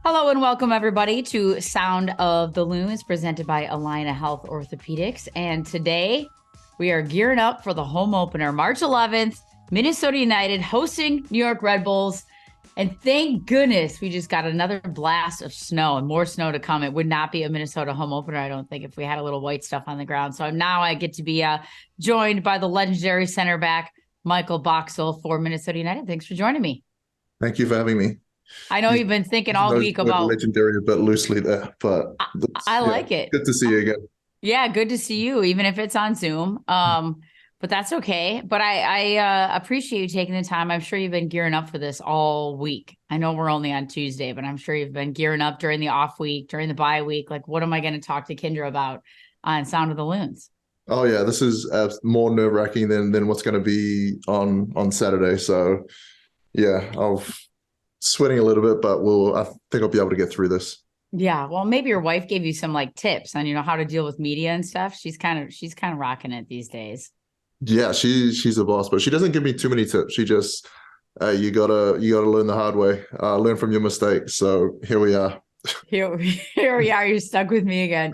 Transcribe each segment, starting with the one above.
Hello and welcome everybody to Sound of the Loons, presented by Allina Health Orthopedics. And today we are gearing up for the home opener, March 11th, Minnesota United hosting New York Red Bulls. And thank goodness we just got another blast of snow and more snow to come. It would not be a Minnesota home opener, I don't think, if we had a little white stuff on the ground. So now I get to be joined by the legendary center back, Michael Boxall for Minnesota United. Thanks for joining me. Thank you for having me. I know you've been thinking all week about legendary a bit loosely there, but I like it. Good to see you again. Yeah, good to see you, even if it's on Zoom. But that's okay. But I appreciate you taking the time. I'm sure you've been gearing up for this all week. I know we're only on Tuesday, but I'm sure you've been gearing up during the off week, during the bye week. Like, what am I going to talk to Kyndra about on Sound of the Loons? Oh yeah, this is more nerve-wracking than what's going to be on Saturday. So yeah, I'll sweating a little bit, but I think I'll be able to get through this. Yeah, well, maybe your wife gave you some like tips on how to deal with media and stuff. She's kind of rocking it these days. Yeah, she's a boss, but she doesn't give me too many tips. She just you gotta learn the hard way, learn from your mistakes. So here we are. Here we are. You're stuck with me again.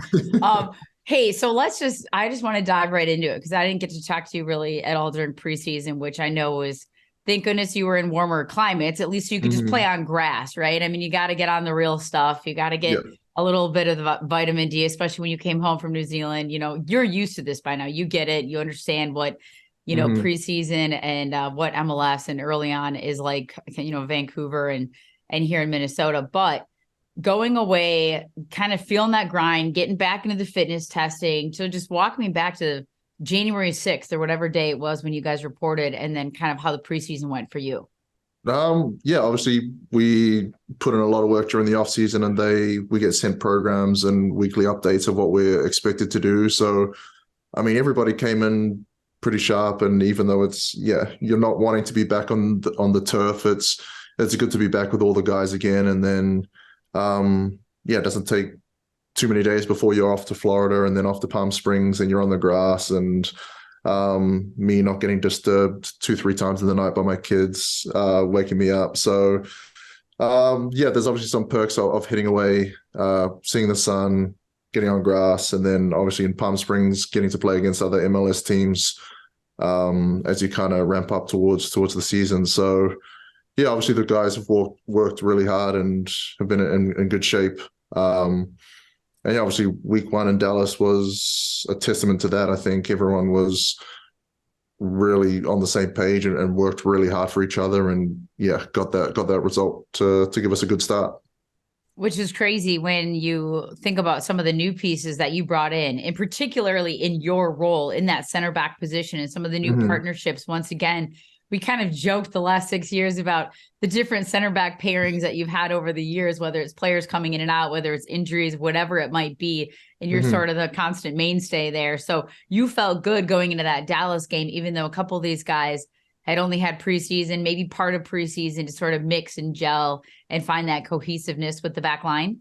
Hey, so I just want to dive right into it because I didn't get to talk to you really at all during preseason, which I know was. Thank goodness you were in warmer climates. At least you could just play on grass, right? I mean, you got to get on the real stuff. You got to get a little bit of the vitamin D, especially when you came home from New Zealand. You're used to this by now. You get it. You understand what, preseason and what MLS and early on is like, Vancouver and here in Minnesota. But going away, kind of feeling that grind, getting back into the fitness testing. So just walk me back to January 6th or whatever day it was when you guys reported, and then kind of how the preseason went for you. Yeah, obviously we put in a lot of work during the off season, and we get sent programs and weekly updates of what we're expected to do. So, I mean, everybody came in pretty sharp, and even though you're not wanting to be back on the turf, it's good to be back with all the guys again. And then, it doesn't take too many days before you're off to Florida and then off to Palm Springs and you're on the grass, and me not getting disturbed 2-3 times in the night by my kids waking me up. So there's obviously some perks of hitting away, seeing the sun, getting on grass, and then obviously in Palm Springs getting to play against other MLS teams as you kind of ramp up towards the season. So yeah, obviously the guys have worked really hard and have been in good shape. And obviously week 1 in Dallas was a testament to that. I think everyone was really on the same page and worked really hard for each other, and got that result to give us a good start. Which is crazy when you think about some of the new pieces that you brought in, and particularly in your role in that center back position and some of the new partnerships. Once again, we kind of joked the last 6 years about the different center back pairings that you've had over the years, whether it's players coming in and out, whether it's injuries, whatever it might be. And you're sort of the constant mainstay there. So you felt good going into that Dallas game, even though a couple of these guys had only had preseason, maybe part of preseason to sort of mix and gel and find that cohesiveness with the back line.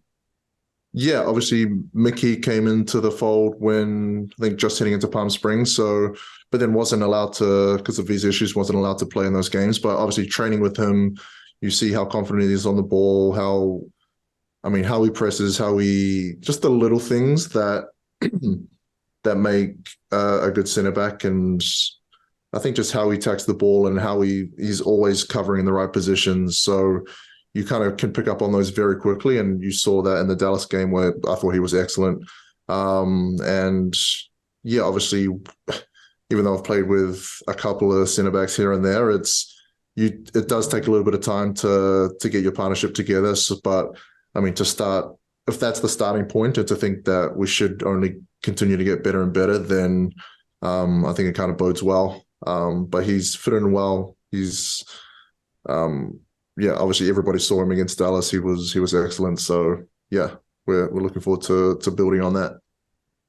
Yeah, obviously Mickey came into the fold when I think just heading into Palm Springs. But then wasn't allowed to, because of visa issues, wasn't allowed to play in those games. But obviously training with him, you see how confident he is on the ball, how he presses, just the little things that that make a good center back. And I think just how he attacks the ball and how he's always covering the right positions. So you kind of can pick up on those very quickly. And you saw that in the Dallas game where I thought he was excellent. Obviously, even though I've played with a couple of center backs here and there, it does take a little bit of time to get your partnership together. But I mean, to start, if that's the starting point, and to think that we should only continue to get better and better, then I think it kind of bodes well. But he's fit in well. He's obviously everybody saw him against Dallas. He was excellent. So yeah, we're looking forward to building on that.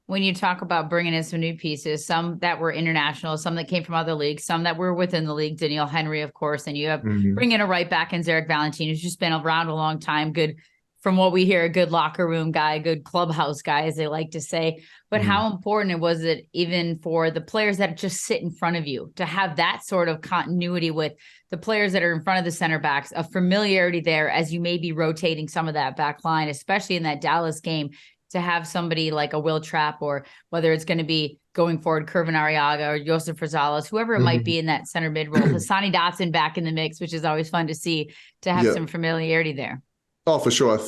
When you talk about bringing in some new pieces, some that were international, some that came from other leagues, some that were within the league, Danielle Henry, of course, and you have bring in a right back in Zarek Valentine, who's just been around a long time, good from what we hear, a good locker room guy, a good clubhouse guy, as they like to say. But how important was it even for the players that just sit in front of you to have that sort of continuity with the players that are in front of the center backs, a familiarity there as you may be rotating some of that back line, especially in that Dallas game, to have somebody like a Will Trapp, or whether it's going to be going forward, Kervin Arriaga or Joseph Rosales, whoever it might be in that center mid role, Hassani Dotson back in the mix, which is always fun to see, to have some familiarity there. Oh, for sure.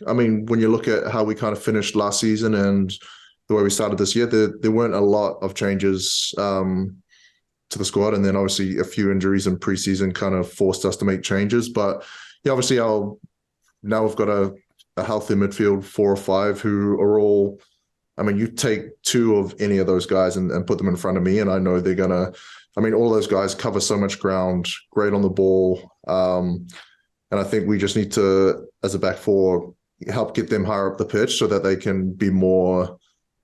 I mean, when you look at how we kind of finished last season and the way we started this year, there weren't a lot of changes to the squad. And then obviously a few injuries in preseason kind of forced us to make changes. But yeah, obviously now we've got a healthy midfield, 4 or 5 who are all, I mean, you take 2 of any of those guys and put them in front of me, and I know they're going to, I mean, all those guys cover so much ground, great on the ball. And I think we just need to, as a back 4, help get them higher up the pitch so that they can be more,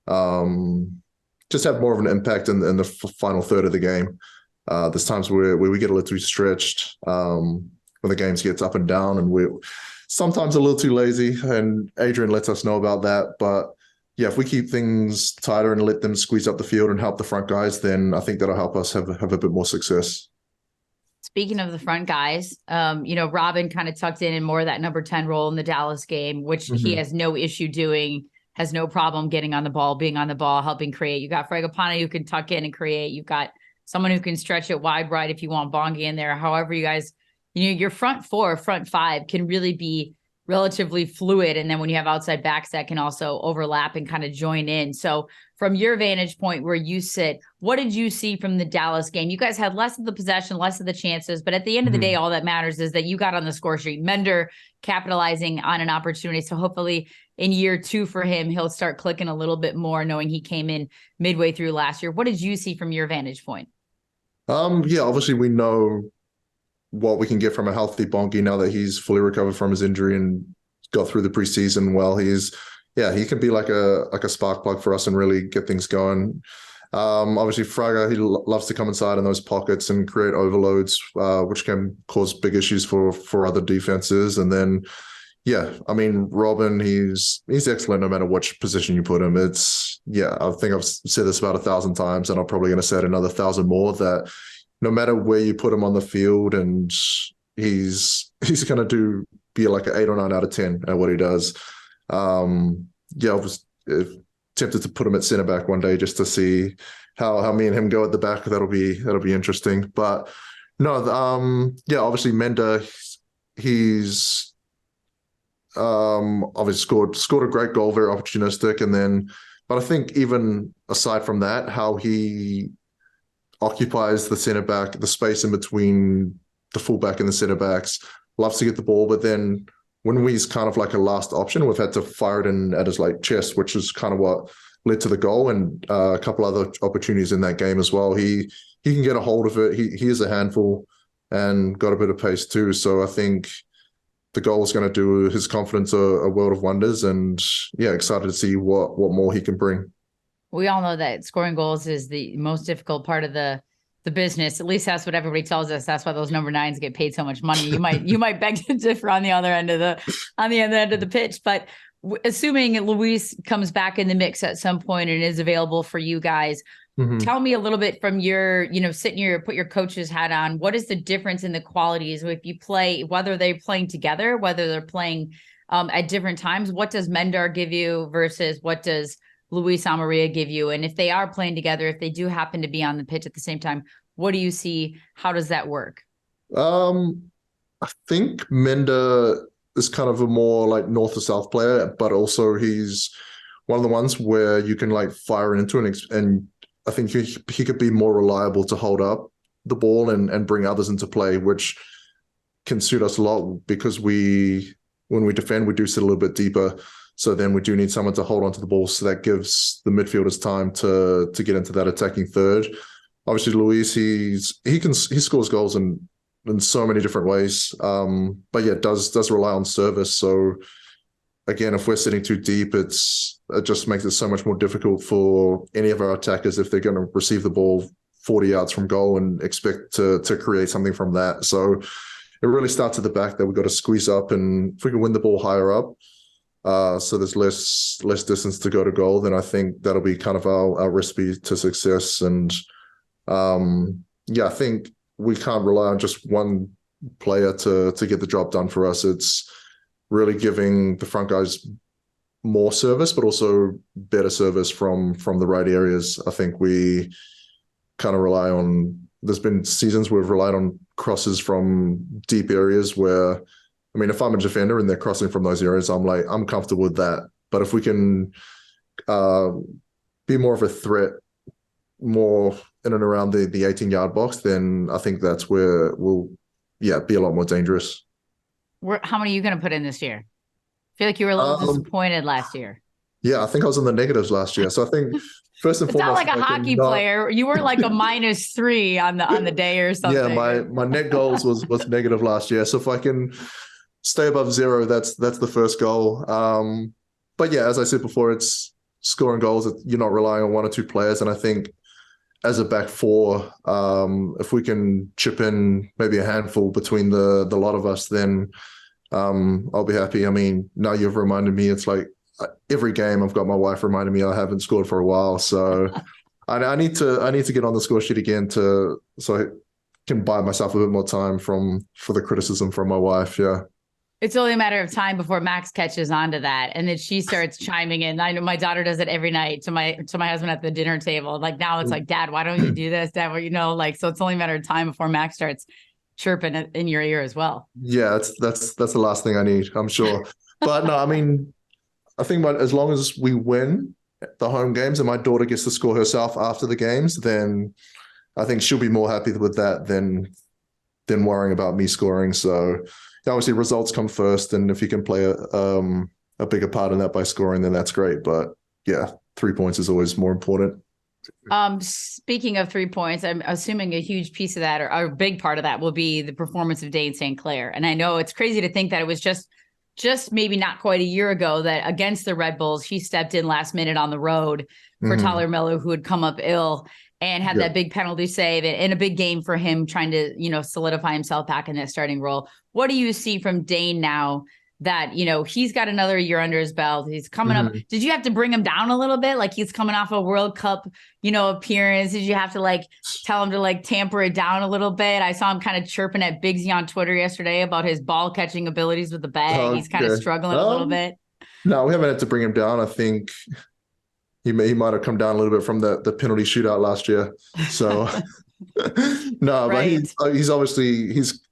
just have more of an impact in the final third of the game. There's times where we get a little too stretched when the games gets up and down, and we're sometimes a little too lazy, and Adrian lets us know about that. But yeah, if we keep things tighter and let them squeeze up the field and help the front guys, then I think that'll help us have a bit more success. Speaking of the front guys, Robin kind of tucked in more of that number 10 role in the Dallas game, which he has no issue doing, has no problem getting on the ball, being on the ball, helping create. You got Fragapane who can tuck in and create. You've got someone who can stretch it wide right if you want Bongi in there. However, you guys, your front 4, front 5 can really be relatively fluid. And then when you have outside backs that can also overlap and kind of join in. So from your vantage point where you sit, what did you see from the Dallas game? You guys had less of the possession, less of the chances, but at the end of the day, all that matters is that you got on the score sheet. Mender capitalizing on an opportunity. So hopefully in year 2 for him, he'll start clicking a little bit more, knowing he came in midway through last year. What did you see from your vantage point? Yeah, obviously we know what we can get from a healthy Bongi now that he's fully recovered from his injury and got through the preseason well. He can be like a spark plug for us and really get things going. Obviously Fraga, he loves to come inside in those pockets and create overloads, which can cause big issues for other defenses. And then, yeah, I mean, Robin, he's excellent no matter which position you put him. I think I've said this about 1,000 times, and I'm probably going to say it another 1,000 more, that no matter where you put him on the field, and he's going to be like an 8 or 9 out of 10 at what he does. I was tempted to put him at centre back one day just to see how me and him go at the back. That'll be interesting. But no, obviously Mender, he's obviously scored a great goal, very opportunistic, but I think even aside from that, how he occupies the centre back, the space in between the fullback and the centre backs, loves to get the ball, but then when he's kind of like a last option, we've had to fire it in at his chest, which is kind of what led to the goal, and a couple other opportunities in that game as well. He can get a hold of it. He is a handful and got a bit of pace too. So I think the goal is going to do his confidence a world of wonders, and yeah, excited to see what more he can bring. We all know that scoring goals is the most difficult part of the business. At least that's what everybody tells us. That's why those number 9s get paid so much money. You might beg to differ on the other end of the pitch, but assuming Luis comes back in the mix at some point and is available for you guys, tell me a little bit from your, put your coach's hat on. What is the difference in the qualities if you play, whether they're playing together, whether they're playing at different times? What does Mender give you versus what does Luis Amarilla give you? And if they are playing together, if they do happen to be on the pitch at the same time, what do you see? How does that work? I think Mender is kind of a more like north or south player, but also he's one of the ones where you can fire into and I think he could be more reliable to hold up the ball and bring others into play, which can suit us a lot because when we defend, we do sit a little bit deeper. So then we do need someone to hold onto the ball. So that gives the midfielders time to get into that attacking third. Obviously, Luis, he scores goals in so many different ways. But yeah, does rely on service. So again, if we're sitting too deep, it just makes it so much more difficult for any of our attackers if they're going to receive the ball 40 yards from goal and expect to create something from that. So it really starts at the back that we've got to squeeze up, and if we can win the ball higher up, so there's less distance to go to goal, then I think that'll be kind of our recipe to success. And I think we can't rely on just one player to get the job done for us. It's really giving the front guys more service, but also better service from the right areas. I think we kind of rely on, there's been seasons we've relied on crosses from deep areas where, I mean, if I'm a defender and they're crossing from those areas, I'm comfortable with that. But if we can be more of a threat, more in and around the 18-yard box, then I think that's where we'll, be a lot more dangerous. How many are you going to put in this year? I feel like you were a little disappointed last year. Yeah, I think I was in the negatives last year. So I think first and foremost, it's not like a hockey player. You were like a -3 on the day or something. Yeah, my net goals was negative last year. So if I can stay above 0, that's the first goal. But yeah, as I said before, it's scoring goals. You're not relying on 1 or 2 players, and I think as a back four, if we can chip in maybe a handful between the lot of us, then I'll be happy. I mean, now you've reminded me, it's like every game I've got my wife reminding me I haven't scored for a while. So I need to get on the score sheet again so I can buy myself a bit more time for the criticism from my wife. Yeah. It's only a matter of time before Max catches on to that. And then she starts chiming in. I know my daughter does it every night to my husband at the dinner table. Like now it's like, Dad, why don't you do this? Dad, so it's only a matter of time before Max starts chirping in your ear as well. Yeah, that's the last thing I need, I'm sure. But no, I mean, I think as long as we win the home games and my daughter gets to score herself after the games, then I think she'll be more happy with that than worrying about me scoring. So obviously results come first, and if you can play a bigger part in that by scoring, then that's great. But yeah, 3 points is always more important. Speaking of 3 points, I'm assuming a huge piece of that or a big part of that will be the performance of Dane St. Clair. And I know it's crazy to think that it was just maybe not quite a year ago that against the Red Bulls, he stepped in last minute on the road for Tyler Miller, who had come up ill, and had that big penalty save and a big game for him trying to, solidify himself back in that starting role. What do you see from Dane now that, he's got another year under his belt? He's coming up. Did you have to bring him down a little bit? Like he's coming off a World Cup, appearance. Did you have to tell him to tamper it down a little bit? I saw him kind of chirping at Bigsy on Twitter yesterday about his ball catching abilities with the bag. He's kind of struggling a little bit. No, we haven't had to bring him down. I think he might have come down a little bit from the penalty shootout last year. So no, right. But he's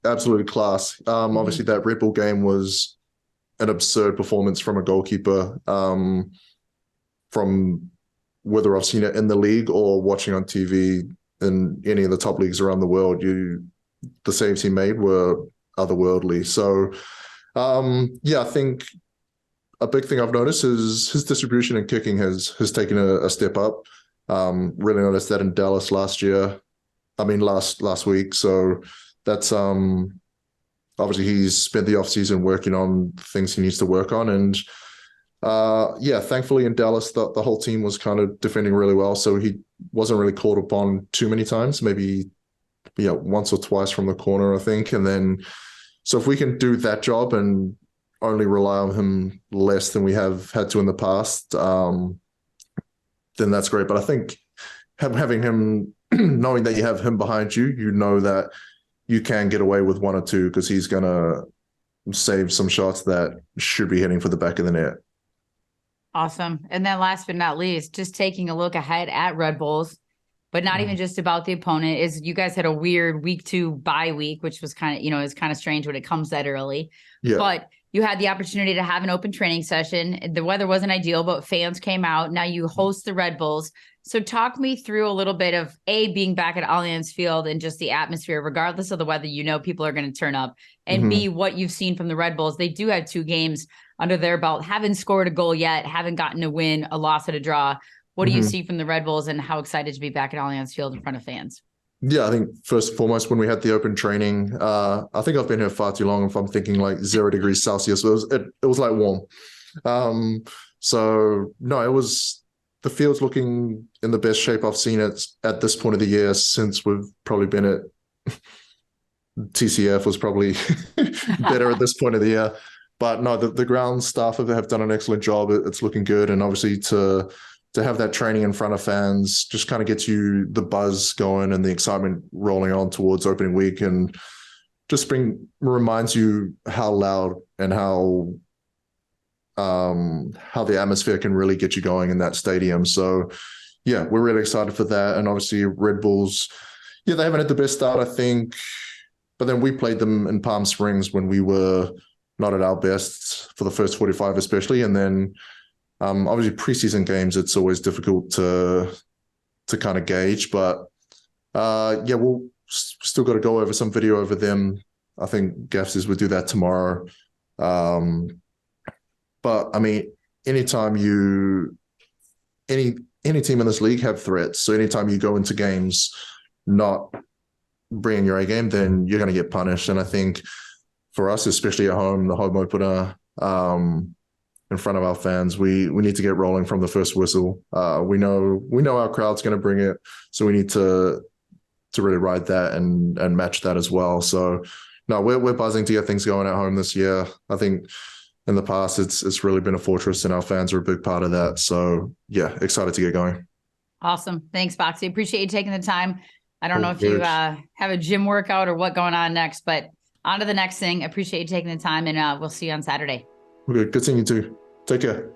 absolutely class. Obviously that Red Bull game was an absurd performance from a goalkeeper, from whether I've seen it in the league or watching on TV in any of the top leagues around the world. The saves he made were otherworldly. So I think a big thing I've noticed is his distribution and kicking has taken a step up. Really noticed that in Dallas last week. So that's obviously he's spent the offseason working on things he needs to work on. And thankfully in Dallas, the whole team was kind of defending really well. So he wasn't really called upon too many times, maybe once or twice from the corner, I think. And then, so if we can do that job and only rely on him less than we have had to in the past, then that's great. But I think having him, knowing that you have him behind you, that you can get away with 1 or 2 because he's going to save some shots that should be hitting for the back of the net. Awesome. And then last but not least, just taking a look ahead at Red Bulls, but not even just about the opponent, is you guys had a weird week 2 bye week, which was kind of, is kind of strange when it comes that early. Yeah. But you had the opportunity to have an open training session. The weather wasn't ideal, but fans came out. Now you host the Red Bulls. So talk me through a little bit of being back at Allianz Field and just the atmosphere, regardless of the weather, people are going to turn up, and B, what you've seen from the Red Bulls. They do have 2 games under their belt, haven't scored a goal yet, haven't gotten a win, a loss, and a draw. What do you see from the Red Bulls, and how excited to be back at Allianz Field in front of fans? Yeah, I think first and foremost, when we had the open training, I think I've been here far too long if I'm thinking 0 degrees Celsius. It was warm. So no, the field's looking in the best shape I've seen it at this point of the year since we've probably been at TCF was probably better at this point of the year. But no, the ground staff have done an excellent job. It's looking good. And obviously to have that training in front of fans just kind of gets you the buzz going and the excitement rolling on towards opening week, and just reminds you how loud and how the atmosphere can really get you going in that stadium. So yeah, we're really excited for that. And obviously Red Bulls, yeah, they haven't had the best start, I think, but then we played them in Palm Springs when we were not at our best for the first 45 especially. And then obviously preseason games, it's always difficult to kind of gauge, but yeah, we'll still got to go over some video over them. I think Gaff says we'll do that tomorrow. But I mean, anytime any team in this league have threats. So anytime you go into games not bringing your A game, then you're going to get punished. And I think for us, especially at home, the home opener, in front of our fans, we need to get rolling from the first whistle. We know our crowd's going to bring it, so we need to really ride that and match that as well. So no, we're buzzing to get things going at home this year. I think in the past it's really been a fortress, and our fans are a big part of that. So yeah, excited to get going. Awesome. Thanks, Boxy. Appreciate you taking the time. I don't know if you have a gym workout or what going on next, but on to the next thing. Appreciate you taking the time, and we'll see you on Saturday. Okay, good seeing you too. Take care.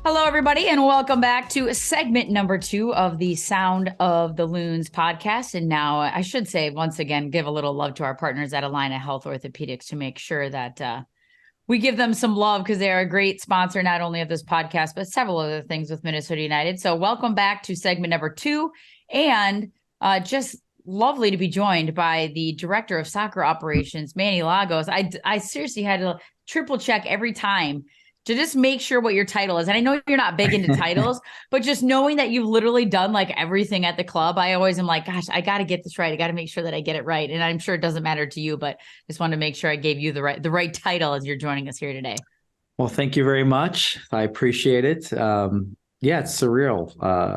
Hello, everybody, and welcome back to segment number 2 of the Sound of the Loons podcast. And now I should say, once again, give a little love to our partners at Allina Health Orthopedics to make sure that we give them some love, because they are a great sponsor, not only of this podcast, but several other things with Minnesota United. So welcome back to segment number 2, and just lovely to be joined by the Director of Soccer Operations, Manny Lagos. I seriously had to triple check every time to just make sure what your title is. And I know you're not big into titles, but just knowing that you've literally done like everything at the club, I always am like, gosh, I got to get this right. I got to make sure that I get it right. And I'm sure it doesn't matter to you, but just wanted to make sure I gave you the right title as you're joining us here today. Well, thank you very much. I appreciate it. Yeah, it's surreal,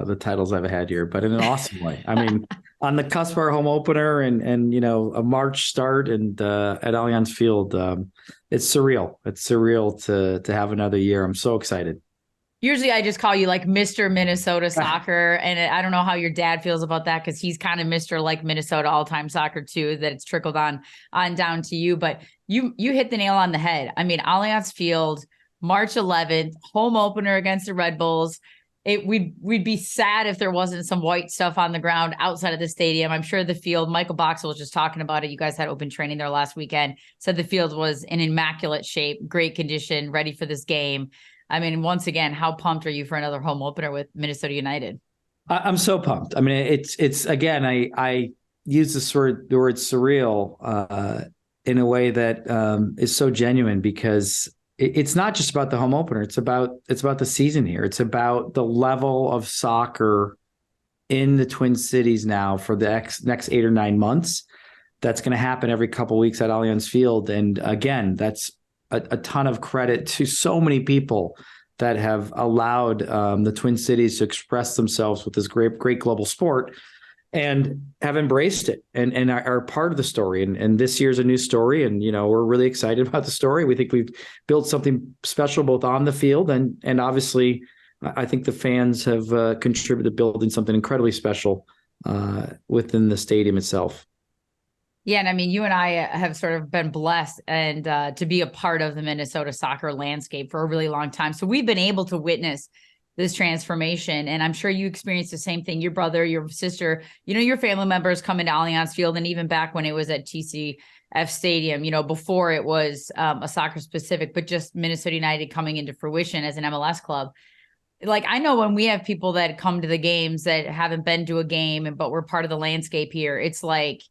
the titles I've had here, but in an awesome way. I mean, on the cusp of our home opener and you know, a March start and at Allianz Field, it's surreal. It's surreal to have another year. I'm so excited. Usually I just call you like Mr. Minnesota Soccer. And I don't know how your dad feels about that, because he's kind of Mr. like Minnesota all-time soccer too, that it's trickled on down to you. But you hit the nail on the head. I mean, Allianz Field, March 11th, home opener against the Red Bulls. We'd be sad if there wasn't some white stuff on the ground outside of the stadium. I'm sure the field, Michael Boxall was just talking about it. You guys had open training there last weekend. Said the field was in immaculate shape, great condition, ready for this game. I mean, once again, how pumped are you for another home opener with Minnesota United? I'm so pumped. I mean, it's again, I use the word surreal in a way that is so genuine, because it's not just about the home opener. It's about the season here. It's about the level of soccer in the Twin Cities now for the next 8 or 9 months. That's going to happen every couple of weeks at Allianz Field. And again, that's a ton of credit to so many people that have allowed the Twin Cities to express themselves with this great global sport and have embraced it and are part of the story. And this year's a new story. And, you know, we're really excited about the story. We think we've built something special both on the field and obviously I think the fans have contributed to building something incredibly special within the stadium itself. Yeah. And I mean, you and I have sort of been blessed and to be a part of the Minnesota soccer landscape for a really long time. So we've been able to witness this transformation. And I'm sure you experienced the same thing. Your brother, your sister, you know, your family members come into Allianz Field. And even back when it was at TCF Stadium, you know, before it was a soccer specific, but just Minnesota United coming into fruition as an MLS club. Like, I know when we have people that come to the games that haven't been to a game, but we're part of the landscape here, it's like,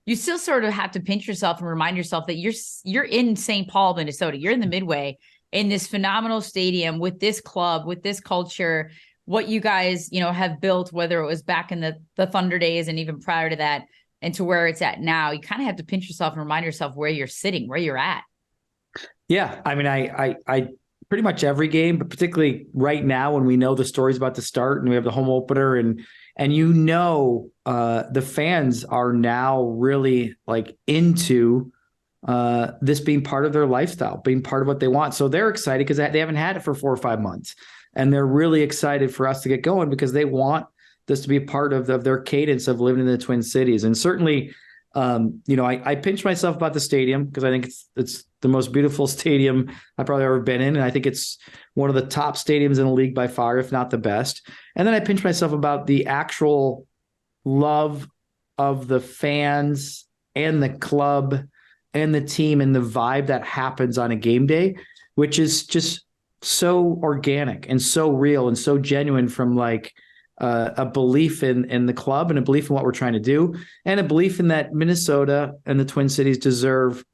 you still sort of have to pinch yourself and remind yourself that you're in St. Paul, Minnesota. You're in the Midway, in this phenomenal stadium with this club, with this culture, what you guys, you know, have built, whether it was back in the Thunder days and even prior to that. and to where it's at now, you kind of have to pinch yourself and remind yourself where you're sitting, where you're at. Yeah. I mean, I pretty much every game, but particularly right now when we know the story's about to start and we have the home opener and the fans are now really like into this being part of their lifestyle, being part of what they want. So they're excited because they haven't had it for 4 or 5 months. And they're really excited for us to get going because they want this to be a part of their cadence of living in the Twin Cities. And certainly, I pinch myself about the stadium because I think it's the most beautiful stadium I've probably ever been in. And I think it's one of the top stadiums in the league by far, if not the best. And then I pinch myself about the actual love of the fans and the club and the team and the vibe that happens on a game day, which is just so organic and so real and so genuine from like a belief in the club and a belief in what we're trying to do and a belief in that Minnesota and the Twin Cities deserve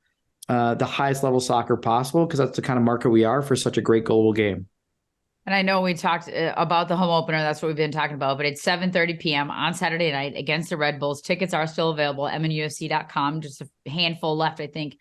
the highest level soccer possible because that's the kind of market we are for such a great global game. And I know we talked about the home opener. That's what we've been talking about. But it's 7:30 p.m. on Saturday night against the Red Bulls. Tickets are still available. MNUFC.com. Just a handful left, I think,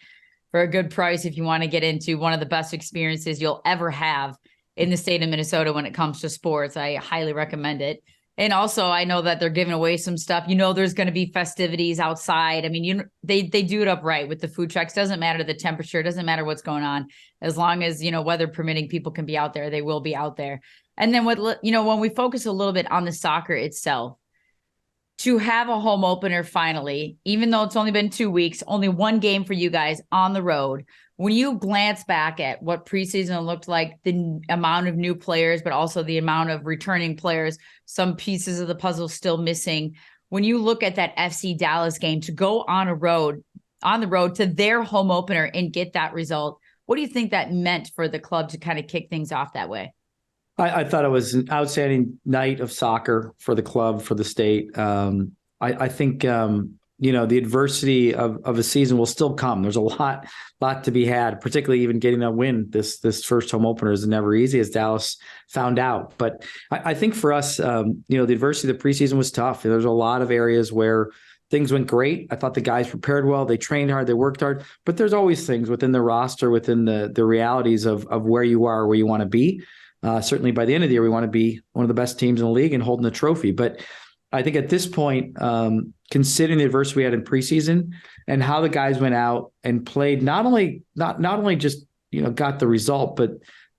for a good price if you want to get into one of the best experiences you'll ever have in the state of Minnesota when it comes to sports. I highly recommend it. And also, I know that they're giving away some stuff. There's going to be festivities outside. I mean, they do it up right with the food trucks. Doesn't matter the temperature. Doesn't matter what's going on. As long as, weather permitting, people can be out there. They will be out there. And then when we focus a little bit on the soccer itself, to have a home opener finally, even though it's only been 2 weeks, only one game for you guys on the road. When you glance back at what preseason looked like, the amount of new players, but also the amount of returning players, some pieces of the puzzle still missing. When you look at that FC Dallas game to go on the road to their home opener and get that result, what do you think that meant for the club to kind of kick things off that way? I thought it was an outstanding night of soccer for the club, for the state. I think, the adversity of a season will still come. There's a lot to be had, particularly even getting a win. This first home opener is never easy, as Dallas found out. But I think for us, the adversity of the preseason was tough. There's a lot of areas where things went great. I thought the guys prepared well. They trained hard. They worked hard. But there's always things within the roster, within the realities of where you are, where you want to be. Certainly by the end of the year, we want to be one of the best teams in the league and holding the trophy. But I think at this point, considering the adversity we had in preseason and how the guys went out and played, not only just got the result, but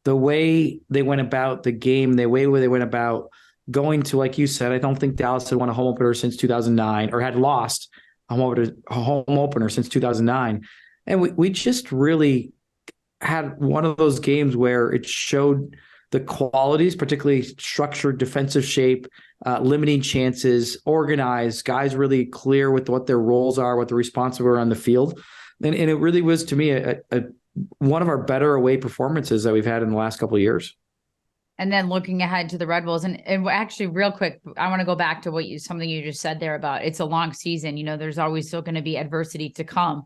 the way they went about the game, the way they went about going to, like you said, I don't think Dallas had won a home opener since 2009 or had lost a home opener since 2009, and we just really had one of those games where it showed the qualities, particularly structured defensive shape, limiting chances, organized, guys really clear with what their roles are, what the responsibilities are on the field. And it really was, to me, a one of our better away performances that we've had in the last couple of years. And then looking ahead to the Red Bulls, and actually real quick, I want to go back to something you just said there about it's a long season. There's always still going to be adversity to come.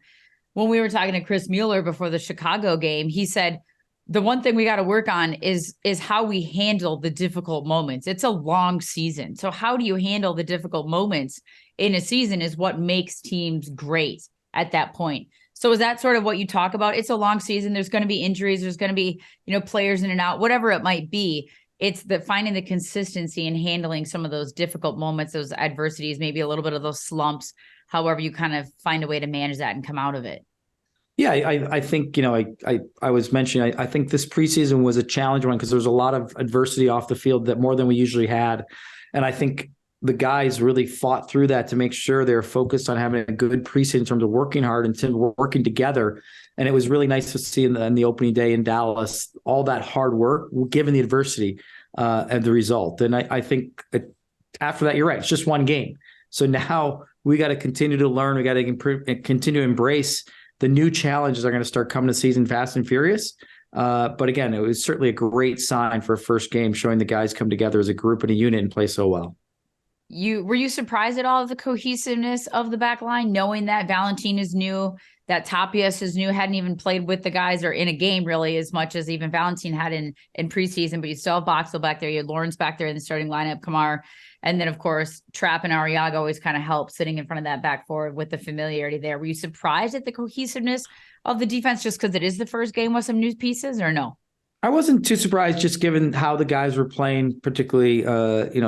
When we were talking to Chris Mueller before the Chicago game, he said, the one thing we got to work on is how we handle the difficult moments. It's a long season. So how do you handle the difficult moments in a season is what makes teams great at that point. So is that sort of what you talk about? It's a long season. There's going to be injuries. There's going to be, players in and out, whatever it might be. It's finding the consistency and handling some of those difficult moments, those adversities, maybe a little bit of those slumps, however you kind of find a way to manage that and come out of it. Yeah, I think, I was mentioning, I think this preseason was a challenge one because there was a lot of adversity off the field that more than we usually had. And I think the guys really fought through that to make sure they're focused on having a good preseason in terms of working hard and working together. And it was really nice to see in the opening day in Dallas, all that hard work, given the adversity and the result. And I think after that, you're right. It's just one game. So now we got to continue to learn. We got to continue to embrace the new challenges are going to start coming to season fast and furious. But again, it was certainly a great sign for a first game, showing the guys come together as a group and a unit and play so well. were you surprised at all of the cohesiveness of the back line, knowing that Valentin is new, that Tapias is new, hadn't even played with the guys or in a game really as much as even Valentin had in preseason, but you still have Boxall back there. You had Lawrence back there in the starting lineup, Kamar. And then, of course, Trapp and Arriaga always kind of help sitting in front of that back forward with the familiarity there. Were you surprised at the cohesiveness of the defense just because it is the first game with some new pieces, or no? I wasn't too surprised, just given how the guys were playing, particularly,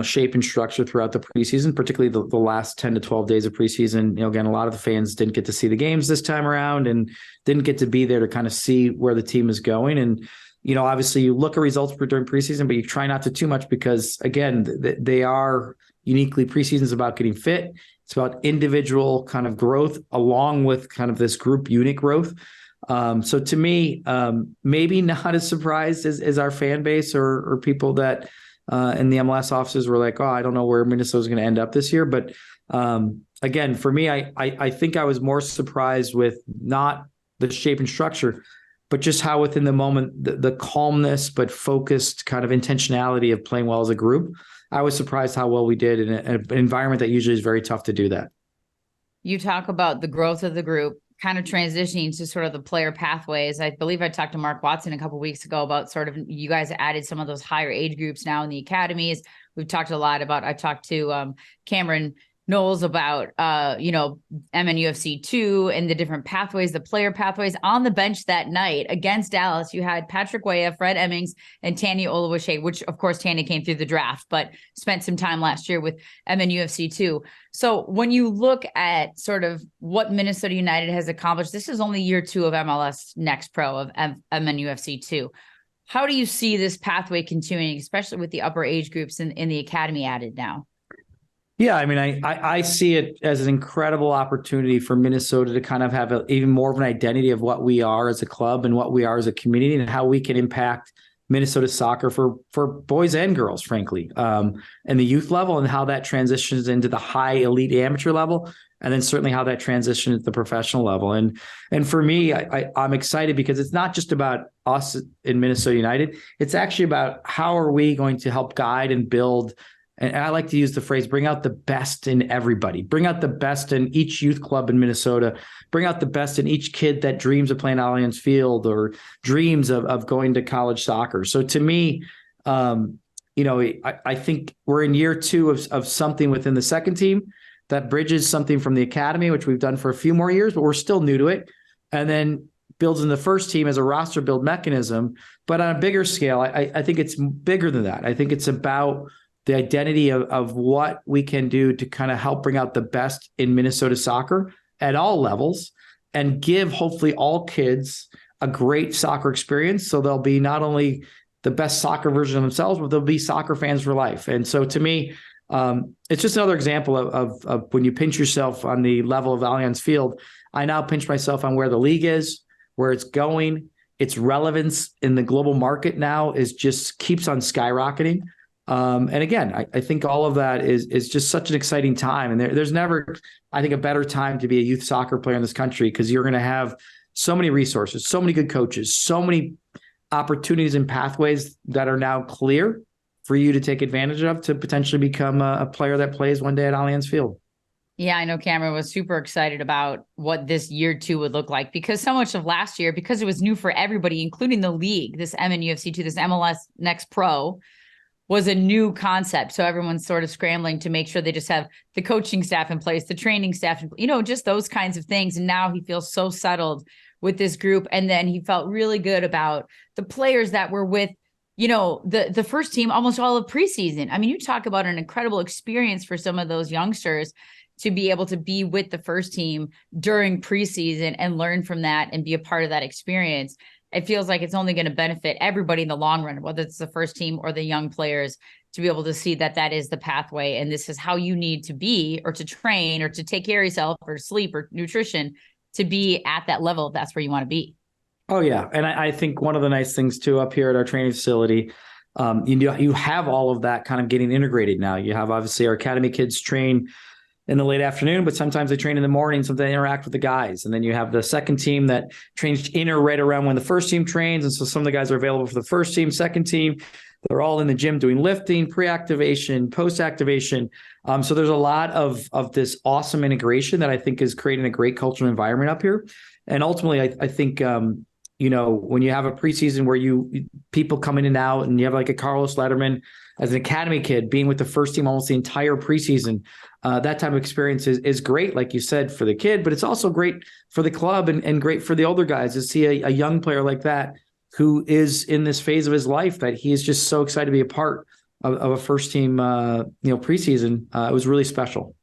shape and structure throughout the preseason, particularly the last 10 to 12 days of preseason. Again, a lot of the fans didn't get to see the games this time around and didn't get to be there to kind of see where the team is going. And, obviously you look at results during preseason, but you try not to too much because, again, they are uniquely, preseason is about getting fit. It's about individual kind of growth along with kind of this group unit growth. So to me, maybe not as surprised as our fan base or people that in the MLS offices were like, oh, I don't know where Minnesota's going to end up this year. But again, for me, I think I was more surprised with not the shape and structure, but just how within the moment, the calmness, but focused kind of intentionality of playing well as a group. I was surprised how well we did in an environment that usually is very tough to do that. You talk about the growth of the group, kind of transitioning to sort of the player pathways. I believe I talked to Mark Watson a couple of weeks ago about sort of, you guys added some of those higher age groups now in the academies. We've talked a lot about, I talked to Cameron Knowles about, MNUFC 2 and the different pathways, the player pathways. On the bench that night against Dallas, you had Patrick Weah, Fred Emmings, and Tanya Oluwaseyi, which of course Tanya came through the draft, but spent some time last year with MNUFC 2. So when you look at sort of what Minnesota United has accomplished, this is only year 2 of MLS Next Pro of MNUFC 2. How do you see this pathway continuing, especially with the upper age groups in the academy added now? Yeah, I mean, I see it as an incredible opportunity for Minnesota to kind of have even more of an identity of what we are as a club and what we are as a community and how we can impact Minnesota soccer for boys and girls, frankly, and the youth level, and how that transitions into the high elite amateur level, and then certainly how that transitions to the professional level. And for me, I'm excited because it's not just about us in Minnesota United. It's actually about how are we going to help guide and build. And I like to use the phrase, bring out the best in everybody, bring out the best in each youth club in Minnesota, bring out the best in each kid that dreams of playing Allianz Field or dreams of going to college soccer. So to me, I think we're in year 2 of something within the second team that bridges something from the academy, which we've done for a few more years, but we're still new to it. And then builds in the first team as a roster build mechanism. But on a bigger scale, I think it's bigger than that. I think it's about the identity of what we can do to kind of help bring out the best in Minnesota soccer at all levels and give hopefully all kids a great soccer experience. So they'll be not only the best soccer version of themselves, but they'll be soccer fans for life. And so to me, it's just another example of when you pinch yourself on the level of Allianz Field. I now pinch myself on where the league is, where it's going. Its relevance in the global market now is just keeps on skyrocketing. And again, I think all of that is just such an exciting time. And there's never, I think, a better time to be a youth soccer player in this country, because you're going to have so many resources, so many good coaches, so many opportunities and pathways that are now clear for you to take advantage of to potentially become a player that plays one day at Allianz Field. Yeah, I know Cameron was super excited about what this year 2 would look like, because so much of last year, because it was new for everybody, including the league, this MNUFC 2, this MLS Next Pro, was a new concept. So everyone's sort of scrambling to make sure they just have the coaching staff in place, the training staff, just those kinds of things. And now he feels so settled with this group. And then he felt really good about the players that were with, the first team almost all of preseason. I mean, you talk about an incredible experience for some of those youngsters to be able to be with the first team during preseason and learn from that and be a part of that experience. It feels like it's only going to benefit everybody in the long run, whether it's the first team or the young players, to be able to see that is the pathway. And this is how you need to be, or to train, or to take care of yourself, or sleep, or nutrition, to be at that level if that's where you want to be. Oh, yeah. And I think one of the nice things, too, up here at our training facility, you have all of that kind of getting integrated now. You have, obviously, our academy kids train in the late afternoon, but sometimes they train in the morning, so they interact with the guys. And then you have the second team that trains in or right around when the first team trains. And so some of the guys are available for the first team, second team. They're all in the gym doing lifting, pre-activation, post-activation. So there's a lot of this awesome integration that I think is creating a great cultural environment up here. And ultimately, I think, when you have a preseason where people come in and out, and you have like a Carlos Letterman as an academy kid being with the first team almost the entire preseason, that type of experience is great, like you said, for the kid, but it's also great for the club and great for the older guys to see a young player like that who is in this phase of his life that he is just so excited to be a part of a first team, preseason. It was really special.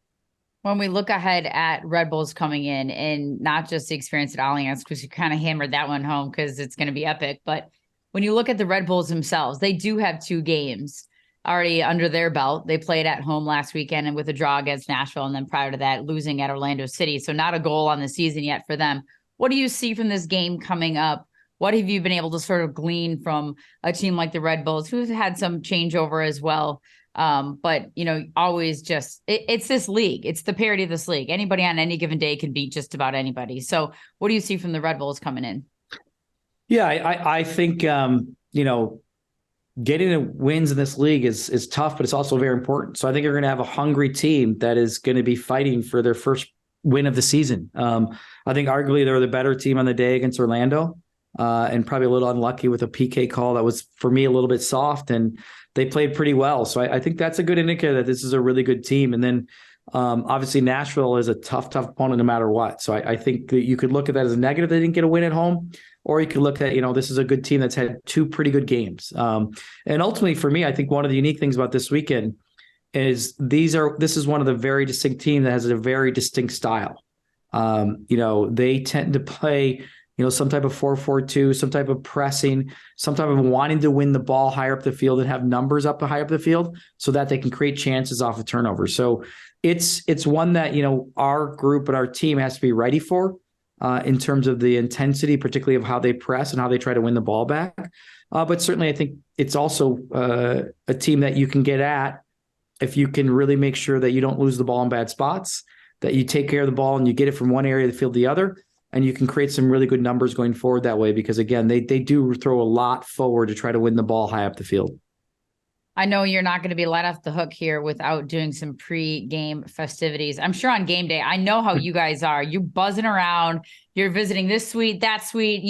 When we look ahead at Red Bulls coming in, and not just the experience at Allianz, because you kind of hammered that one home because it's going to be epic, but when you look at the Red Bulls themselves, they do have 2 games already under their belt. They played at home last weekend and with a draw against Nashville, and then prior to that, losing at Orlando City. So not a goal on the season yet for them. What do you see from this game coming up? What have you been able to sort of glean from a team like the Red Bulls, who's had some changeover as well? But always just it's this league. It's the parity of this league. Anybody on any given day can beat just about anybody. So what do you see from the Red Bulls coming in? Yeah, I think getting the wins in this league is tough, but it's also very important. So I think you're going to have a hungry team that is going to be fighting for their first win of the season. I think arguably they were the better team on the day against Orlando. And probably a little unlucky with a PK call that was, for me, a little bit soft, and they played pretty well. So I think that's a good indicator that this is a really good team. And then obviously Nashville is a tough opponent no matter what. So I think that you could look at that as a negative. They didn't get a win at home, or you could look at, this is a good team that's had 2 pretty good games. And ultimately for me, I think one of the unique things about this weekend is this is one of the very distinct teams that has a very distinct style. They tend to play some type of 4-4-2, some type of pressing, some type of wanting to win the ball higher up the field and have numbers up high up the field so that they can create chances off of turnover. So it's one that, our group and our team has to be ready for in terms of the intensity, particularly of how they press and how they try to win the ball back. But certainly I think it's also a team that you can get at if you can really make sure that you don't lose the ball in bad spots, that you take care of the ball and you get it from one area of the field to the other. And you can create some really good numbers going forward that way, because again, they do throw a lot forward to try to win the ball high up the field. I know you're not going to be let off the hook here without doing some pre-game festivities. I'm sure on game day, I know how you guys are. You're buzzing around. You're visiting this suite, that suite,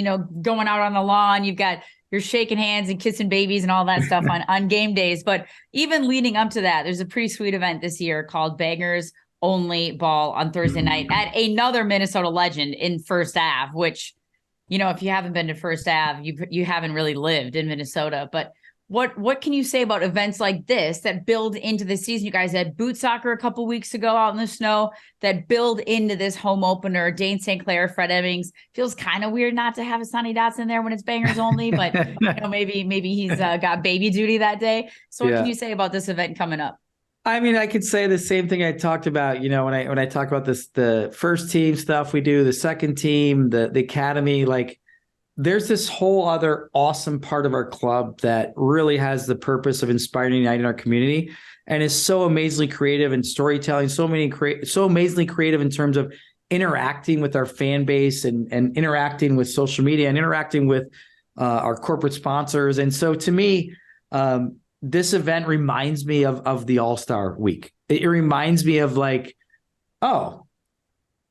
going out on the lawn. You're shaking hands and kissing babies and all that stuff on game days. But even leading up to that, there's a pre-suite event this year called Bangers Only Ball on Thursday night at another Minnesota legend in First Ave, which, if you haven't been to First Ave, you haven't really lived in Minnesota. But what can you say about events like this that build into the season? You guys had boot soccer a couple weeks ago out in the snow that build into this home opener. Dane St. Clair, Fred Emmings. Feels kind of weird not to have a Sonny Dotson there when it's Bangers Only, but maybe he's got baby duty that day. So what can you say about this event coming up? I mean, I could say the same thing I talked about, when I talk about this, the first team stuff we do, the second team, the academy, like there's this whole other awesome part of our club that really has the purpose of inspiring and uniting our community, and is so amazingly creative in storytelling, so amazingly creative in terms of interacting with our fan base and interacting with social media and interacting with our corporate sponsors. And so to me, this event reminds me of the All-Star Week. It reminds me of like, oh,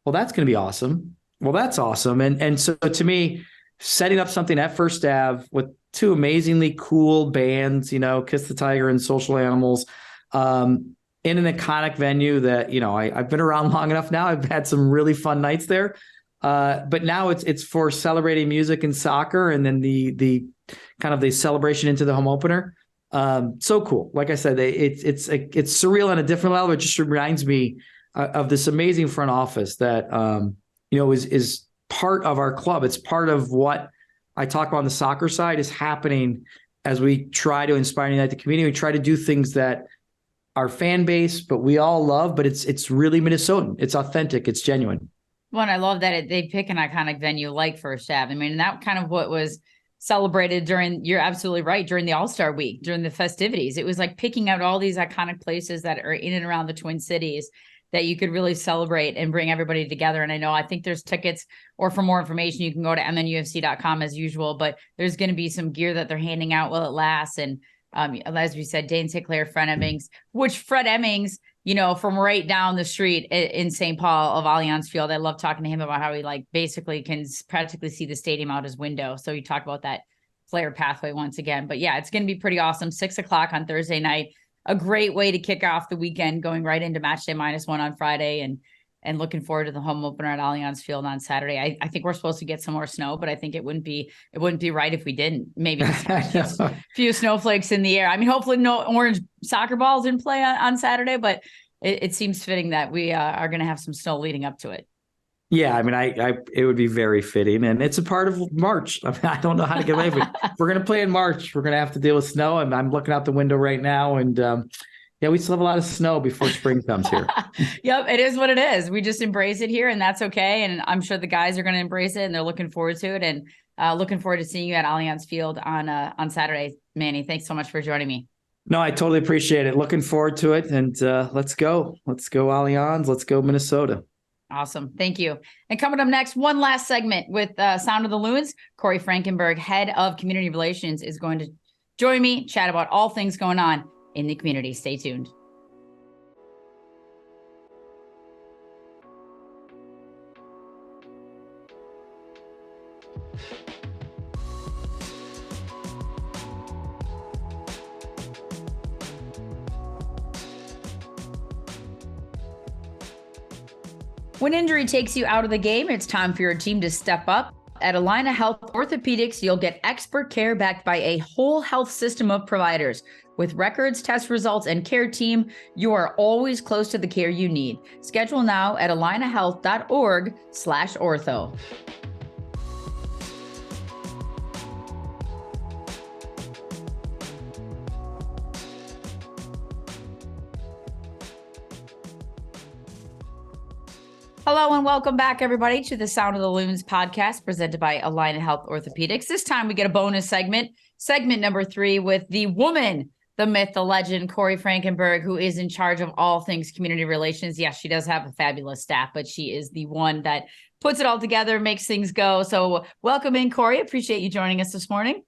well, that's going to be awesome. Well, that's awesome. And so to me, setting up something at First Ave with 2 amazingly cool bands, Kiss the Tiger and Social Animals, in an iconic venue that, I've been around long enough now. I've had some really fun nights there. But now it's for celebrating music and soccer, and then the kind of the celebration into the home opener. So cool. Like I said, it's surreal on a different level. It just reminds me of this amazing front office that, is part of our club. It's part of what I talk about on the soccer side is happening as we try to inspire and unite the community. We try to do things that our fan base, but we all love, but it's really Minnesotan. It's authentic. It's genuine. Well, and I love that they pick an iconic venue like First Ave. I mean, that kind of what was celebrated you're absolutely right, during the All-Star Week, during the festivities. It was like picking out all these iconic places that are in and around the Twin Cities that you could really celebrate and bring everybody together. And I think there's tickets, or for more information, you can go to MNUFC.com as usual, but there's going to be some gear that they're handing out while it lasts. And As we said, Dane Sinclair, Fred Emmings, which Fred Emmings, from right down the street in St. Paul of Allianz Field. I love talking to him about how he basically can practically see the stadium out his window. So you talk about that player pathway once again. But yeah, it's going to be pretty awesome. 6:00 on Thursday night. A great way to kick off the weekend, going right into match day -1 on Friday, and looking forward to the home opener at Allianz Field on Saturday. I think we're supposed to get some more snow, but I think it wouldn't be right if we didn't. Maybe just a few snowflakes in the air. I mean, hopefully no orange soccer balls in play on Saturday, but it seems fitting that we are going to have some snow leading up to it. Yeah, I mean, it would be very fitting, and it's a part of March. I mean, I don't know how to get away with it. If we're going to play in March, we're going to have to deal with snow, and I'm looking out the window right now, and yeah, we still have a lot of snow before spring comes here. Yep, it is what it is. We just embrace it here, and that's okay. And I'm sure the guys are going to embrace it, and they're looking forward to it, and looking forward to seeing you at Allianz Field on Saturday. Manny, thanks so much for joining me. No, I totally appreciate it. Looking forward to it, and let's go. Let's go Allianz. Let's go Minnesota. Awesome. Thank you. And coming up next, one last segment with Sound of the Loons. Corey Frankenberg, head of community relations, is going to join me, chat about all things going on in the community. Stay tuned. When injury takes you out of the game, it's time for your team to step up. At Allina Health Orthopedics, you'll get expert care backed by a whole health system of providers. With records, test results, and care team, you are always close to the care you need. Schedule now at allinahealth.org/ortho. Hello and welcome back, everybody, to the Sound of the Loons podcast presented by Allina Health Orthopedics. This time we get a bonus segment number 3 with the woman, the myth, the legend, Corey Frankenberg, who is in charge of all things community relations. Yes, she does have a fabulous staff, but she is the one that puts it all together, makes things go. So welcome in, Corey. Appreciate you joining us this morning.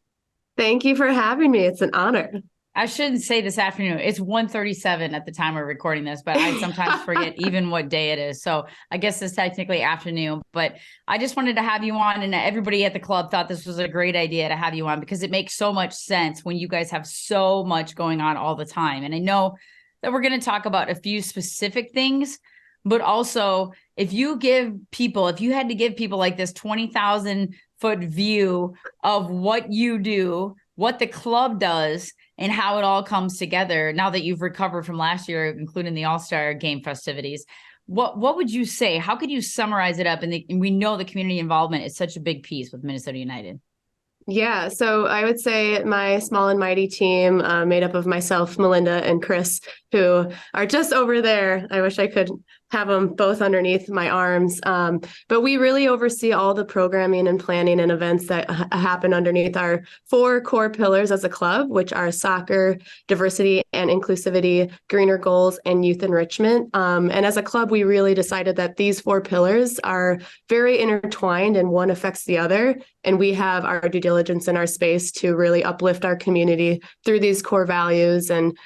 Thank you for having me. It's an honor. I shouldn't say this afternoon. It's 1:37 at the time we're recording this, but I sometimes forget even what day it is. So I guess it's technically afternoon, but I just wanted to have you on, and everybody at the club thought this was a great idea to have you on because it makes so much sense when you guys have so much going on all the time. And I know that we're going to talk about a few specific things, but also if you had to give people like this 20,000 foot view of what you do, what the club does, and how it all comes together now that you've recovered from last year, including the All-Star game festivities. What would you say? How could you summarize it up? And we know the community involvement is such a big piece with Minnesota United. Yeah, so I would say my small and mighty team made up of myself, Melinda, and Chris, who are just over there. I wish I could have them both underneath my arms. But we really oversee all the programming and planning and events that happen underneath our 4 core pillars as a club, which are soccer, diversity and inclusivity, greener goals, and youth enrichment. And as a club, we really decided that these 4 pillars are very intertwined and one affects the other. And we have our due diligence in our space to really uplift our community through these core values. And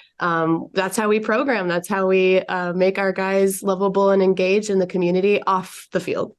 that's how we program. That's how we make our guys lovable and engaged in the community off the field.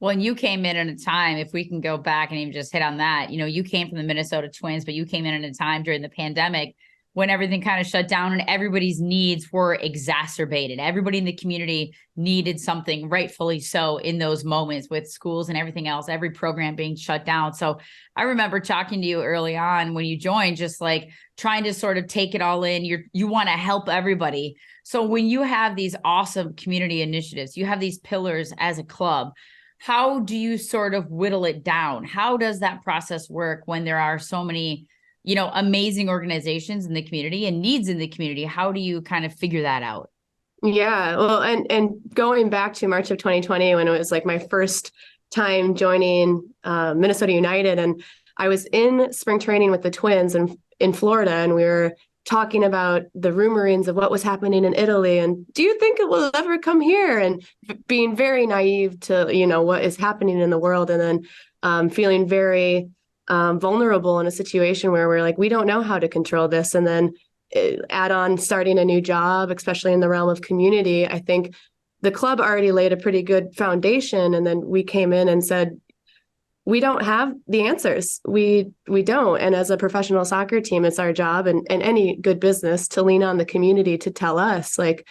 Well, and you came in at a time, if we can go back and even just hit on that, you came from the Minnesota Twins, but you came in at a time during the pandemic when everything kind of shut down and everybody's needs were exacerbated. Everybody in the community needed something, rightfully so, in those moments with schools and everything else, every program being shut down. So I remember talking to you early on when you joined, just like trying to sort of take it all in. You want to help everybody. So when you have these awesome community initiatives, you have these pillars as a club, how do you sort of whittle it down? How does that process work when there are so many amazing organizations in the community and needs in the community? How do you kind of figure that out? Yeah, well, and going back to March of 2020, when it was like my first time joining Minnesota United, and I was in spring training with the Twins in Florida, and we were talking about the rumorings of what was happening in Italy, and do you think it will ever come here? And being very naive to what is happening in the world, and then feeling very vulnerable in a situation where we're like, we don't know how to control this. And then add on starting a new job, especially in the realm of community. I think the club already laid a pretty good foundation. And then we came in and said, we don't have the answers. We don't. And as a professional soccer team, it's our job and any good business to lean on the community to tell us like,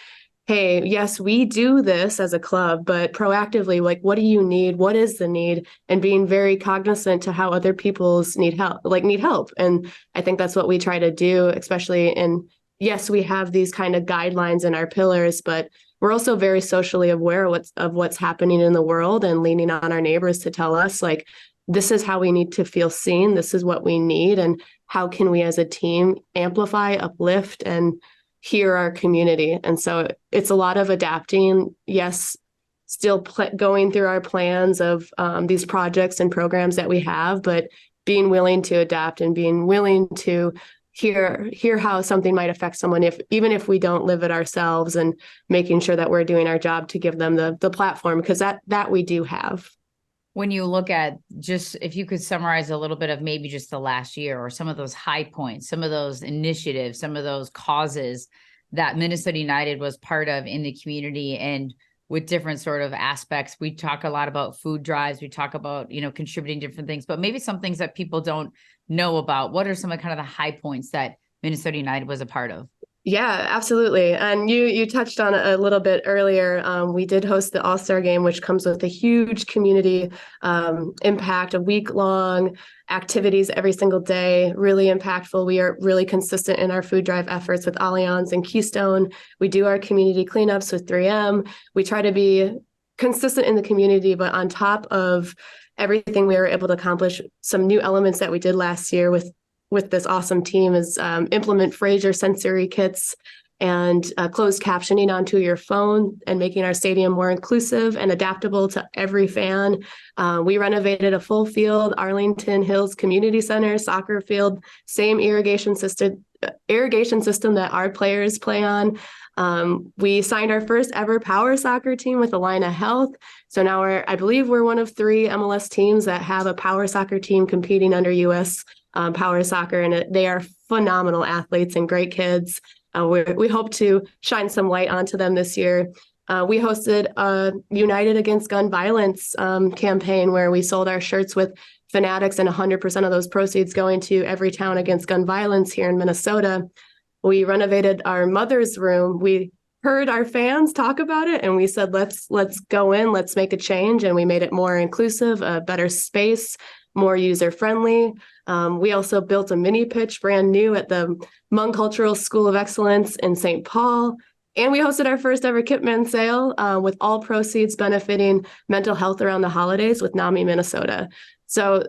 hey, yes, we do this as a club, but proactively, like, what do you need? What is the need? And being very cognizant to how other people's need help. And I think that's what we try to do, especially in, yes, we have these kind of guidelines in our pillars, but we're also very socially aware of what's happening in the world and leaning on our neighbors to tell us, like, this is how we need to feel seen. This is what we need. And how can we as a team amplify, uplift, and hear our community? And so it's a lot of adapting. Yes, still going through our plans of these projects and programs that we have, but being willing to adapt and being willing to hear how something might affect someone, even if we don't live it ourselves, and making sure that we're doing our job to give them the platform, because that we do have. When you look at, just if you could summarize a little bit of maybe just the last year or some of those high points, some of those initiatives, some of those causes that Minnesota United was part of in the community, and with different sort of aspects. We talk a lot about food drives. We talk about, contributing different things, but maybe some things that people don't know about. What are some of kind of the high points that Minnesota United was a part of? Yeah, absolutely. And you touched on it a little bit earlier. We did host the All-Star Game, which comes with a huge community impact, a week-long activities every single day, really impactful. We are really consistent in our food drive efforts with Allianz and Keystone. We do our community cleanups with 3M. We try to be consistent in the community, but on top of everything we were able to accomplish, some new elements that we did last year with this awesome team is implement Fraser sensory kits and closed captioning onto your phone, and making our stadium more inclusive and adaptable to every fan. We renovated a full field Arlington Hills Community Center soccer field, same irrigation system that our players play on. We signed our first ever power soccer team with Alina Health. So now I believe we're one of 3 MLS teams that have a power soccer team competing under U.S. Power soccer, and they are phenomenal athletes and great kids. We hope to shine some light onto them this year. We hosted a United Against Gun Violence campaign where we sold our shirts with fanatics, and 100% of those proceeds going to Every Town Against Gun Violence here in Minnesota. We renovated our mother's room. We heard our fans talk about it, and we said, let's go in, let's make a change. And we made it more inclusive, a better space, more user-friendly. We also built a mini pitch brand new at the Hmong Cultural School of Excellence in St. Paul. And we hosted our first ever Kitman sale with all proceeds benefiting mental health around the holidays with NAMI Minnesota. So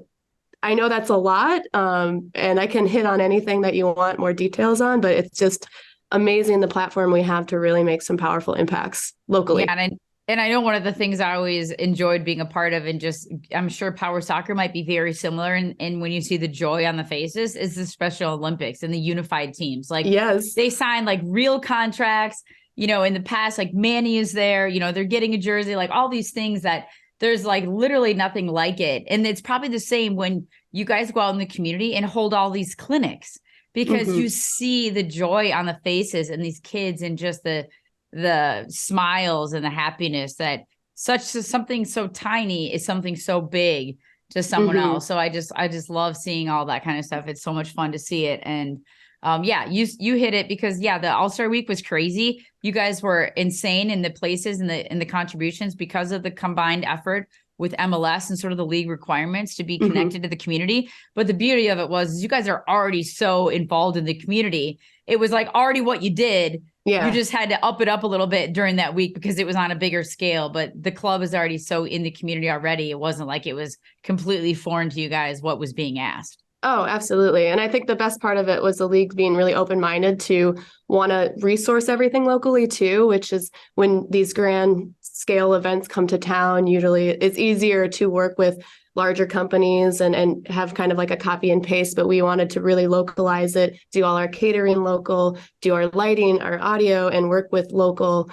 I know that's a lot, and I can hit on anything that you want more details on, but it's just amazing the platform we have to really make some powerful impacts locally. Yeah, and I know one of the things I always enjoyed being a part of, and just, I'm sure power soccer might be very similar. And when you see the joy on the faces, is the Special Olympics and the unified teams. Like, yes, they sign like real contracts, in the past, like Manny is there, they're getting a jersey, like all these things that there's like literally nothing like it. And it's probably the same when you guys go out in the community and hold all these clinics, because you see the joy on the faces and these kids, and just the smiles and the happiness that something so tiny is something so big to someone else. So I just love seeing all that kind of stuff. It's so much fun to see it. And you hit it, because the All-Star Week was crazy. You guys were insane in the places and the contributions, because of the combined effort with MLS and sort of the league requirements to be connected to the community. But the beauty of it was you guys are already so involved in the community. It was like already what you did. Yeah. You just had to up it up a little bit during that week because it was on a bigger scale, but the club is already so in the community already. It wasn't like it was completely foreign to you guys what was being asked. Oh, absolutely. And I think the best part of it was the league being really open-minded to want to resource everything locally too, which is when these grand scale events come to town, usually it's easier to work with larger companies and have kind of like a copy and paste, but we wanted to really localize it, do all our catering local, do our lighting, our audio, and work with local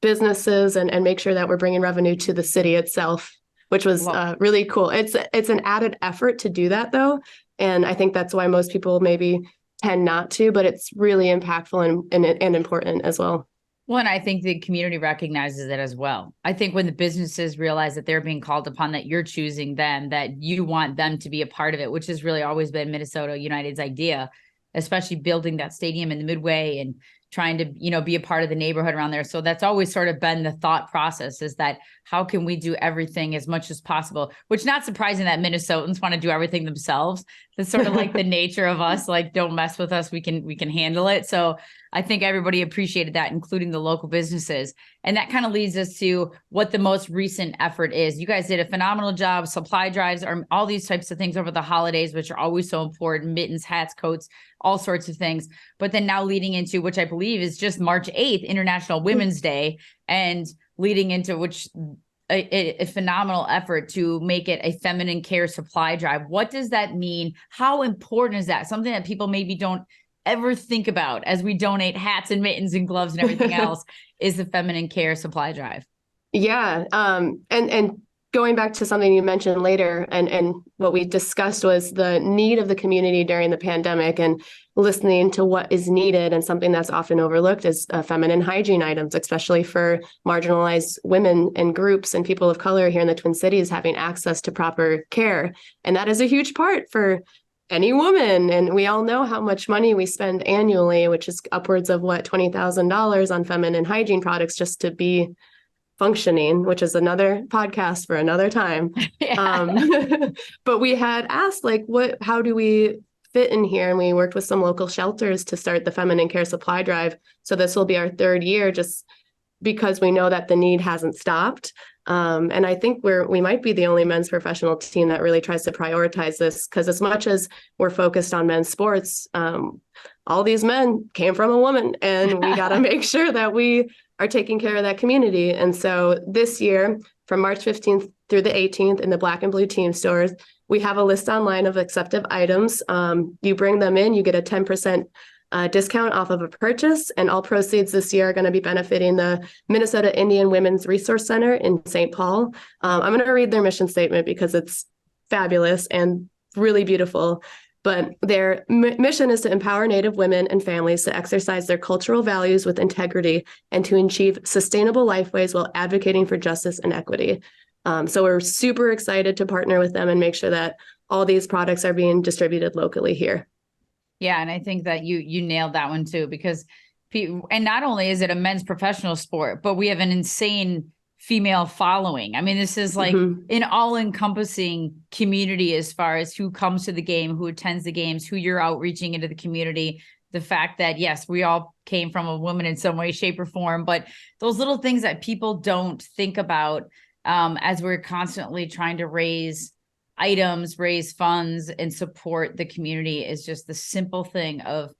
businesses and make sure that we're bringing revenue to the city itself, which was really cool. It's an added effort to do that though. And I think that's why most people maybe tend not to, but it's really impactful and important as well. Well, and I think the community recognizes it as well. I think when the businesses realize that they're being called upon, that you're choosing them, that you want them to be a part of it, which has really always been Minnesota United's idea, especially building that stadium in the Midway and trying to, be a part of the neighborhood around there. So that's always sort of been the thought process, is that how can we do everything as much as possible, which not surprising that Minnesotans want to do everything themselves. That's sort of like the nature of us, like, don't mess with us. We can handle it. So I think everybody appreciated that, including the local businesses. And that kind of leads us to what the most recent effort is. You guys did a phenomenal job. Supply drives are all these types of things over the holidays, which are always so important: mittens, hats, coats, all sorts of things. But then now leading into, which I believe is just March 8th, International Women's Day, and leading into which a phenomenal effort to make it a feminine care supply drive. What does that mean? How important is that? Something that people maybe don't ever think about as we donate hats and mittens and gloves and everything else is the feminine care supply drive. Yeah. And going back to something you mentioned later, and what we discussed was the need of the community during the pandemic, and listening to what is needed. And something that's often overlooked is feminine hygiene items, especially for marginalized women and groups and people of color here in the Twin Cities, having access to proper care. And that is a huge part for any woman. And we all know how much money we spend annually, which is upwards of $20,000 on feminine hygiene products just to be functioning, which is another podcast for another time. But we had asked, how do we fit in here? And we worked with some local shelters to start the feminine care supply drive. So this will be our third year, just because we know that the need hasn't stopped. And I think we might be the only men's professional team that really tries to prioritize this, because as much as we're focused on men's sports, all these men came from a woman, and we got to make sure that we are taking care of that community. And so this year, from March 15th through the 18th in the Black and Blue team stores, we have a list online of accepted items. You bring them in, you get a 10% discount off of a purchase, and all proceeds this year are going to be benefiting the Minnesota Indian Women's Resource Center in St. Paul. I'm going to read their mission statement because it's fabulous and really beautiful. But their mission is to empower Native women and families to exercise their cultural values with integrity and to achieve sustainable lifeways while advocating for justice and equity. So we're super excited to partner with them and make sure that all these products are being distributed locally here. Yeah, and I think that you nailed that one too, because and not only is it a men's professional sport, but we have an insane female following. I mean, this is like an all-encompassing community as far as who comes to the game, who attends the games, who you're outreaching into the community. The fact that, yes, we all came from a woman in some way, shape, or form, but those little things that people don't think about as we're constantly trying to raise items, raise funds, and support the community is just the simple thing of,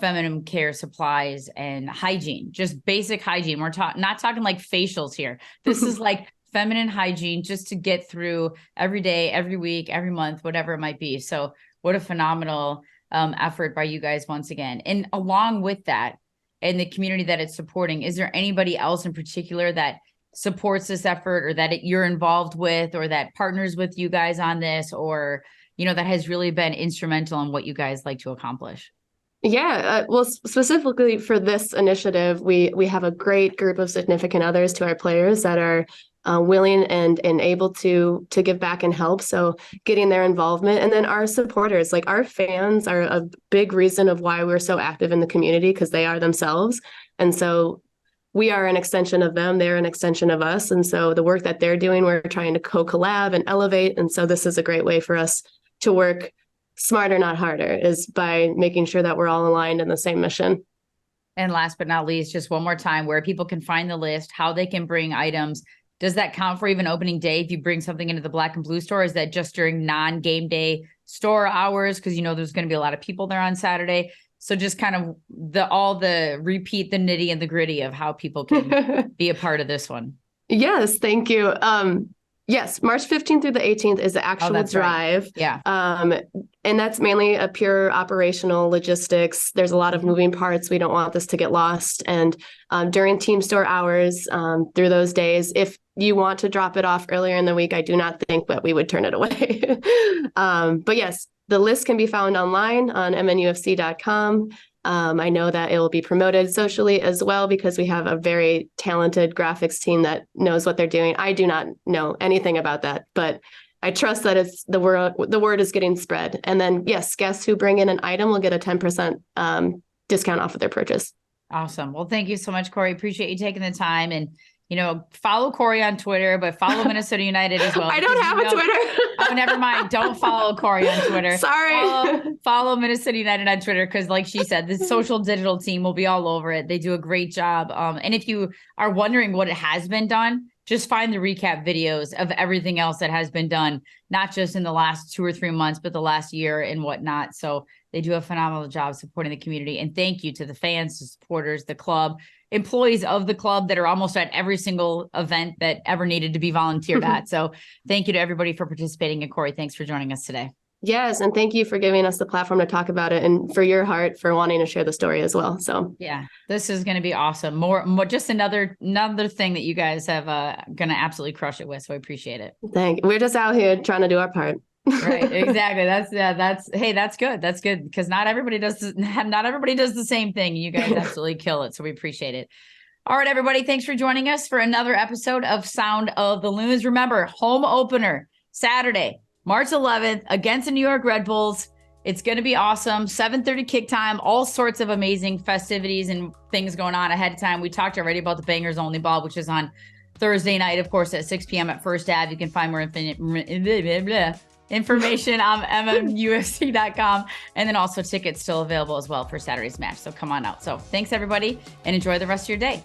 feminine care supplies and hygiene, just basic hygiene. We're not talking like facials here. This is like feminine hygiene just to get through every day, every week, every month, whatever it might be. So what a phenomenal effort by you guys once again. And along with that, and the community that it's supporting, is there anybody else in particular that supports this effort, or that you're involved with, or that partners with you guys on this, or, that has really been instrumental in what you guys like to accomplish? Yeah, well, specifically for this initiative, we have a great group of significant others to our players that are willing and able to give back and help. So getting their involvement, and then our supporters, like our fans, are a big reason of why we're so active in the community, because they are themselves. And so we are an extension of them. They're an extension of us. And so the work that they're doing, we're trying to co-collab and elevate. And so this is a great way for us to work smarter, not harder, is by making sure that we're all aligned in the same mission. And last but not least, just one more time, where people can find the list, how they can bring items. Does that count for even opening day? If you bring something into the Black and Blue store, is that just during non-game day store hours? Because there's going to be a lot of people there on Saturday. So just kind of the repeat, the nitty and the gritty of how people can be a part of this one. Yes, thank you. Yes, March 15th through the 18th is the actual drive. Right. Yeah. And that's mainly a pure operational logistics. There's a lot of moving parts. We don't want this to get lost. And during team store hours, through those days, if you want to drop it off earlier in the week, I do not think that we would turn it away. But yes, the list can be found online on MNUFC.com. I know that it will be promoted socially as well because we have a very talented graphics team that knows what they're doing. I do not know anything about that, but I trust that it's the word is getting spread. And then yes, guests who bring in an item will get a 10% discount off of their purchase. Awesome. Well, thank you so much, Corey. Appreciate you taking the time, and follow Corey on Twitter, but follow Minnesota United as well. I don't have a Twitter. Oh, never mind. Don't follow Corey on Twitter. Sorry. Follow Minnesota United on Twitter because, like she said, the social digital team will be all over it. They do a great job. And if you are wondering what it has been done, just find the recap videos of everything else that has been done, not just in the last 2 or 3 months, but the last year and whatnot. So they do a phenomenal job supporting the community. And thank you to the fans, the supporters, the club, employees of the club that are almost at every single event that ever needed to be volunteered at. So thank you to everybody for participating. And Corey, thanks for joining us today. Yes. And thank you for giving us the platform to talk about it, and for your heart for wanting to share the story as well. So yeah, this is going to be awesome. More, just another thing that you guys have going to absolutely crush it with. So I appreciate it. We're just out here trying to do our part. Right. Exactly. That's good. That's good. Because not everybody does the same thing. You guys absolutely kill it. So we appreciate it. All right, everybody. Thanks for joining us for another episode of Sound of the Loons. Remember, home opener Saturday, March 11th against the New York Red Bulls. It's going to be awesome. 7:30 kick time, all sorts of amazing festivities and things going on ahead of time. We talked already about the Bangers Only Ball, which is on Thursday night, of course, at 6 p.m. at First Ave. You can find more information on MNUFC.com. And then also tickets still available as well for Saturday's match. So come on out. So thanks, everybody, and enjoy the rest of your day.